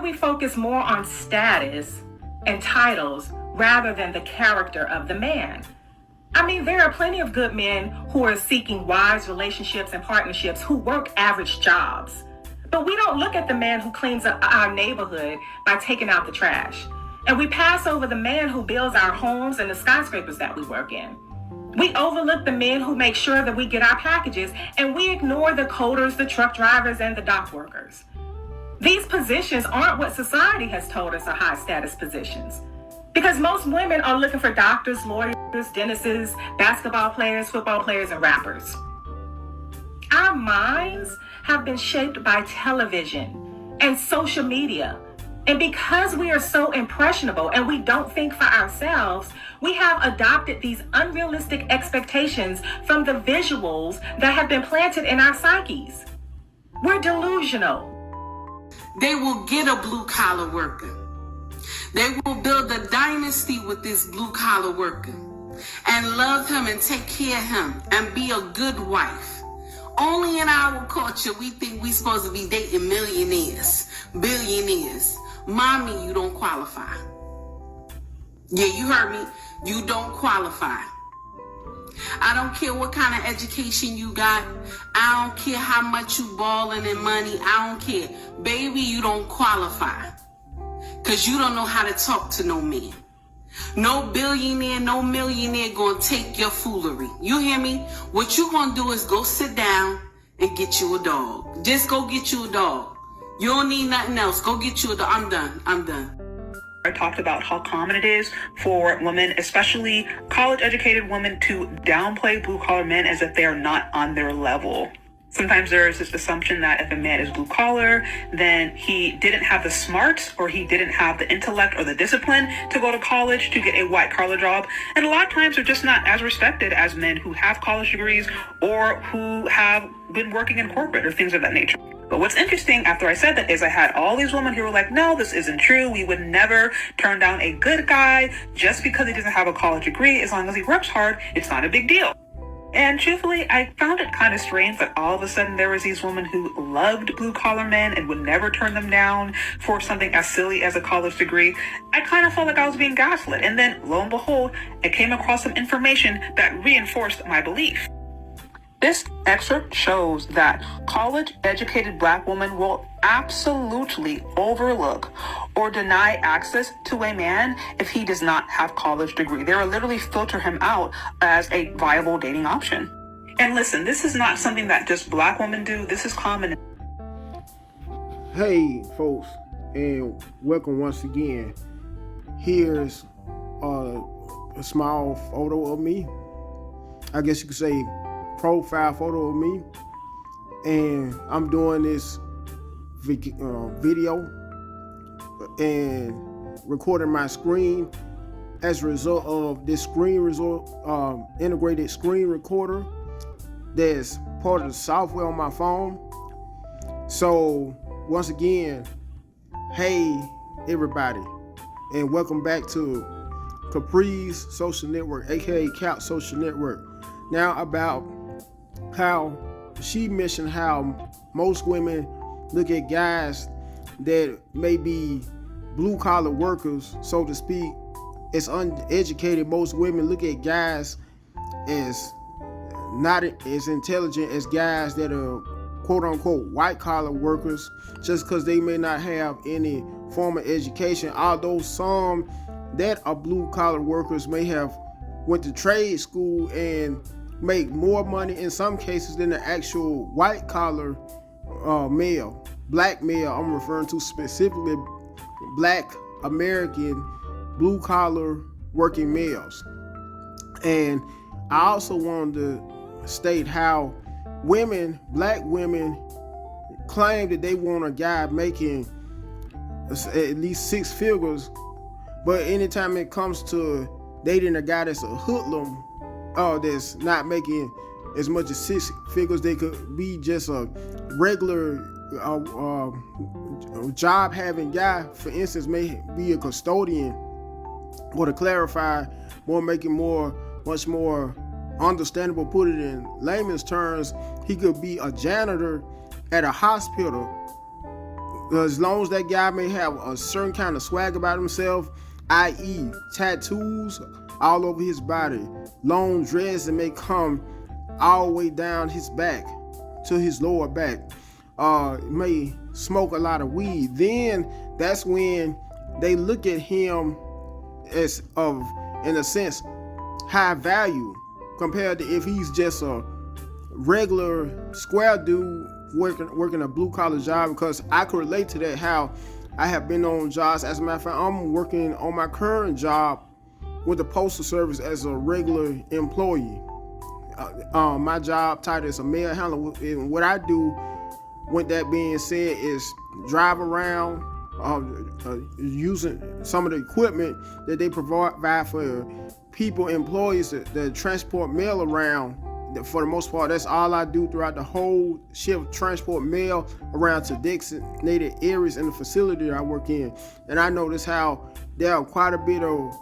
We focus more on status and titles rather than the character of the man. I mean, there are plenty of good men who are seeking wise relationships and partnerships who work average jobs. But we don't look at the man who cleans up our neighborhood by taking out the trash. And we pass over the man who builds our homes and the skyscrapers that we work in. We overlook the men who make sure that we get our packages, and we ignore the coders, the truck drivers, and the dock workers. These positions aren't what society has told us are high status positions. Because most women are looking for doctors, lawyers, dentists, basketball players, football players, and rappers. Our minds have been shaped by television and social media. And because we are so impressionable and we don't think for ourselves, we have adopted these unrealistic expectations from the visuals that have been planted in our psyches. We're delusional. They will get a blue-collar worker. They will build a dynasty with this blue-collar worker and love him and take care of him and be a good wife. Only in our culture, we think we're supposed to be dating millionaires, billionaires. Mommy, you don't qualify. Yeah, you heard me. You don't qualify. I don't care what kind of education you got. I don't care how much you balling in money. I don't care. Baby, you don't qualify. Because you don't know how to talk to no man. No billionaire, no millionaire gonna take your foolery. You hear me? What you gonna do is go sit down and get you a dog. Just go get you a dog. You don't need nothing else. Go get you a dog. I'm done. I talked about how common it is for women, especially college-educated women, to downplay blue-collar men as if they are not on their level. Sometimes there is this assumption that if a man is blue-collar, then he didn't have the smarts or he didn't have the intellect or the discipline to go to college to get a white-collar job. And a lot of times they're just not as respected as men who have college degrees or who have been working in corporate or things of that nature. But what's interesting after I said that is I had all these women who were like, no, this isn't true. We would never turn down a good guy just because he doesn't have a college degree. As long as he works hard, it's not a big deal. And truthfully, I found it kind of strange that all of a sudden there was these women who loved blue-collar men and would never turn them down for something as silly as a college degree. I kind of felt like I was being gaslit. And then, lo and behold, I came across some information that reinforced my belief. This excerpt shows that college-educated Black women will absolutely overlook or deny access to a man if he does not have a college degree. They will literally filter him out as a viable dating option. And listen, this is not something that just Black women do. This is common. Hey, folks, and welcome once again. Here's a small photo of me. I guess you could say profile photo of me, and I'm doing this video and recording my screen as a result of this integrated screen recorder that's part of the software on my phone. So once again, hey everybody, and welcome back to Capri's Social Network, aka Cap Social Network. Now, about how she mentioned how most women look at guys that may be blue collar workers, so to speak, as uneducated. Most women look at guys as not as intelligent as guys that are quote unquote white collar workers, just because they may not have any formal education. Although some that are blue collar workers may have went to trade school and make more money in some cases than the actual white collar male, black male. I'm referring to specifically Black American blue collar working males. And I also wanted to state how women, Black women, claim that they want a guy making at least six figures, but anytime it comes to dating a guy that's a hoodlum, that's not making as much as six figures, they could be just a regular job having guy. For instance, may be a custodian, or to clarify more, make it much more understandable, put it in layman's terms, he could be a janitor at a hospital as long as that guy may have a certain kind of swag about himself, i.e. tattoos all over his body, long dreads that may come all the way down his back to his lower back, may smoke a lot of weed, then that's when they look at him as of, in a sense, high value compared to if he's just a regular square dude working a blue collar job. Because I could relate to that, how I have been on jobs. As a matter of fact, I'm working on my current job with the Postal Service as a regular employee. My job title is a mail handler, and what I do, with that being said, is drive around using some of the equipment that they provide for people, employees that transport mail around. For the most part, that's all I do throughout the whole shift, transport mail around to designated areas in the facility that I work in. And I notice how there are quite a bit of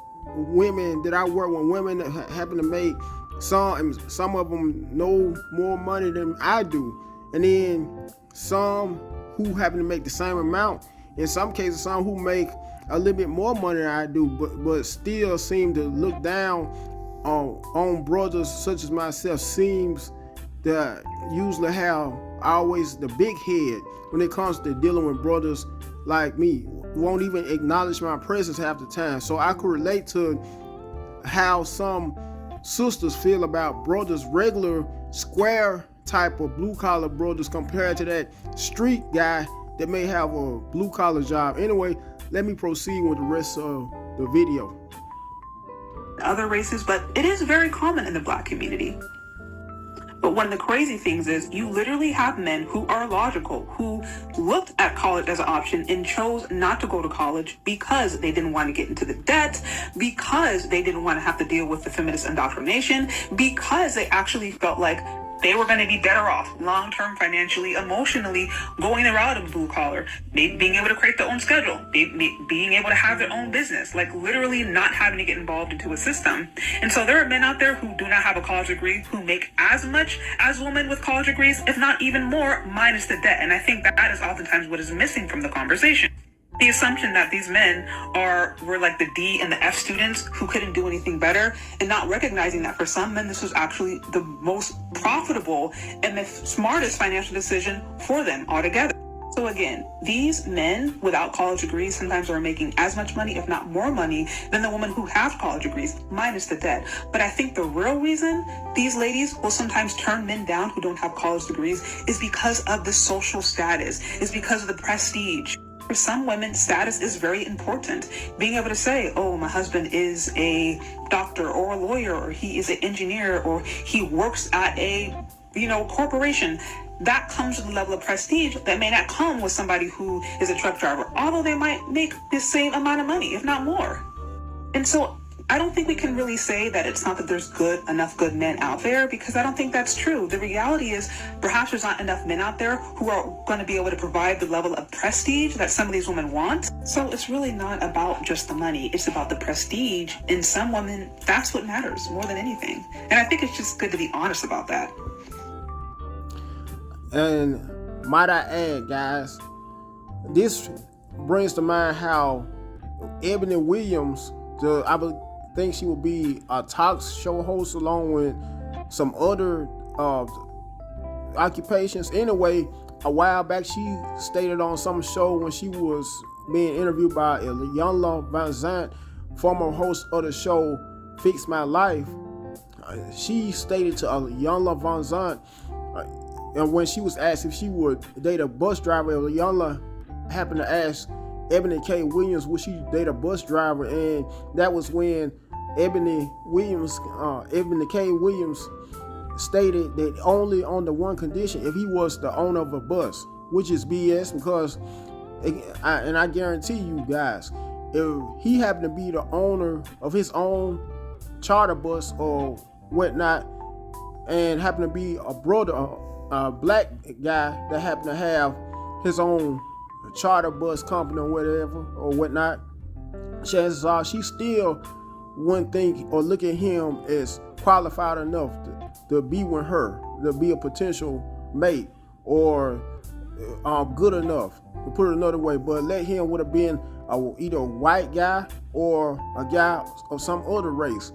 women that I work with, women that happen to make some of them no more money than I do, and then some who happen to make the same amount. In some cases, some who make a little bit more money than I do, but still seem to look down on brothers such as myself. Seems that usually have always the big head when it comes to dealing with brothers like me. Won't even acknowledge my presence half the time. So I could relate to how some sisters feel about brothers, regular square type of blue collar brothers, compared to that street guy that may have a blue collar job. Anyway, let me proceed with the rest of the video. Other races, but it is very common in the Black community. But one of the crazy things is you literally have men who are logical, who looked at college as an option and chose not to go to college because they didn't want to get into the debt, because they didn't want to have to deal with the feminist indoctrination, because they actually felt like they were going to be better off long-term, financially, emotionally, going the route of blue collar, being able to create their own schedule, being able to have their own business, like literally not having to get involved into a system. And so there are men out there who do not have a college degree who make as much as women with college degrees, if not even more, minus the debt. And I think that is oftentimes what is missing from the conversation. The assumption that these men were like the D and the F students who couldn't do anything better, and not recognizing that for some men this was actually the most profitable and the smartest financial decision for them altogether. So again, these men without college degrees sometimes are making as much money, if not more money, than the women who have college degrees, minus the debt. But I think the real reason these ladies will sometimes turn men down who don't have college degrees is because of the social status, is because of the prestige. For some women, status is very important. Being able to say, oh, my husband is a doctor or a lawyer, or he is an engineer, or he works at a, corporation, that comes with a level of prestige that may not come with somebody who is a truck driver, although they might make the same amount of money, if not more. And so I don't think we can really say that it's not that there's enough good men out there, because I don't think that's true. The reality is perhaps there's not enough men out there who are going to be able to provide the level of prestige that some of these women want. So it's really not about just the money. It's about the prestige. And some women, that's what matters more than anything. And I think it's just good to be honest about that. And might I add, guys, this brings to mind how Ebony Williams, I think she will be a talk show host along with some other occupations. Anyway, a while back she stated on some show when she was being interviewed by Iyanla Vanzant, former host of the show Fix My Life. She stated to Iyanla Vanzant, and when she was asked if she would date a bus driver, Iyanla happened to ask Ebony K. Williams would she date a bus driver, and that was when Ebony K. Williams stated that only on the one condition, if he was the owner of a bus, which is BS, because I guarantee you guys, if he happened to be the owner of his own charter bus or whatnot, and happened to be a brother, a black guy that happened to have his own charter bus company or whatever or whatnot, chances are she still wouldn't think or look at him as qualified enough to be with her, to be a potential mate, or good enough, to put it another way. But let him would have been either a white guy or a guy of some other race.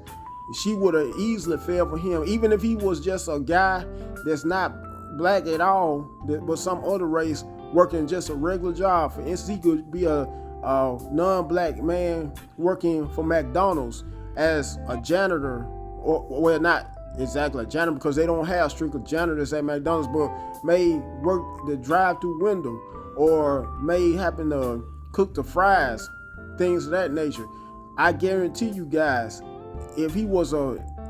She would have easily fell for him, even if he was just a guy that's not black at all, but some other race working just a regular job. For instance, he could be a non-black man working for McDonald's as a janitor, or well, not exactly a janitor because they don't have strictly janitors at McDonald's, but may work the drive-through window or may happen to cook the fries, things of that nature. I guarantee you guys, if he was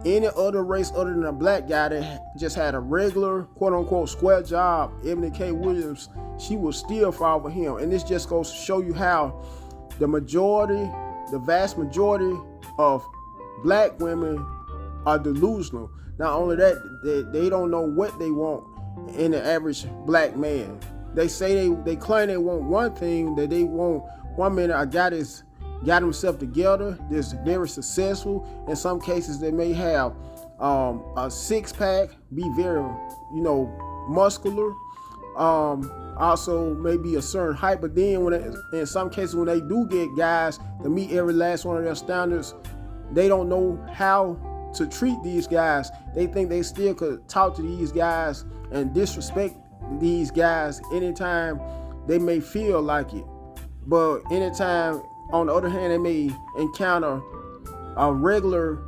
any other race other than a black guy that just had a regular quote-unquote square job, Ebony K. Williams, she would still fall for him. And this just goes to show you how the vast majority of black women are delusional. Not only that, they don't know what they want in the average black man. They say they claim they want one thing, that they want one minute a guy that's got himself together, that's very successful. In some cases, they may have a six-pack, be very, muscular. Also maybe a certain height, but then in some cases when they do get guys to meet every last one of their standards, they don't know how to treat these guys. They think they still could talk to these guys and disrespect these guys anytime they may feel like it. But anytime, on the other hand, they may encounter a regular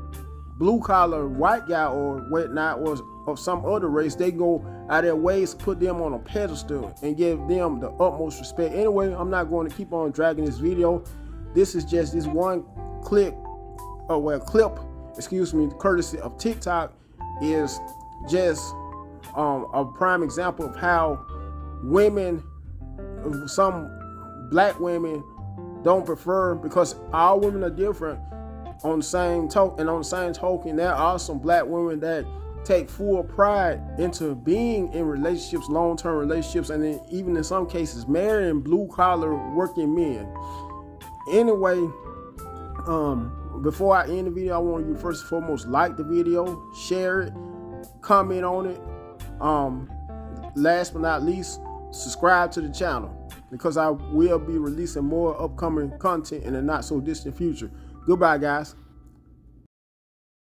blue-collar white guy or whatnot, or of some other race, they go out of their ways to put them on a pedestal and give them the utmost respect. Anyway, I'm not going to keep on dragging this video. This is just this one clip, courtesy of TikTok, is just a prime example of how women, some black women, don't prefer, because all women are different. On the same token, there are some black women that take full pride into being in relationships, long-term relationships, and then even in some cases marrying blue-collar working men. Anyway, before I end the video, I want you first and foremost like the video, share it, comment on it. Last but not least, subscribe to the channel, because I will be releasing more upcoming content in the not so distant future. Goodbye, guys.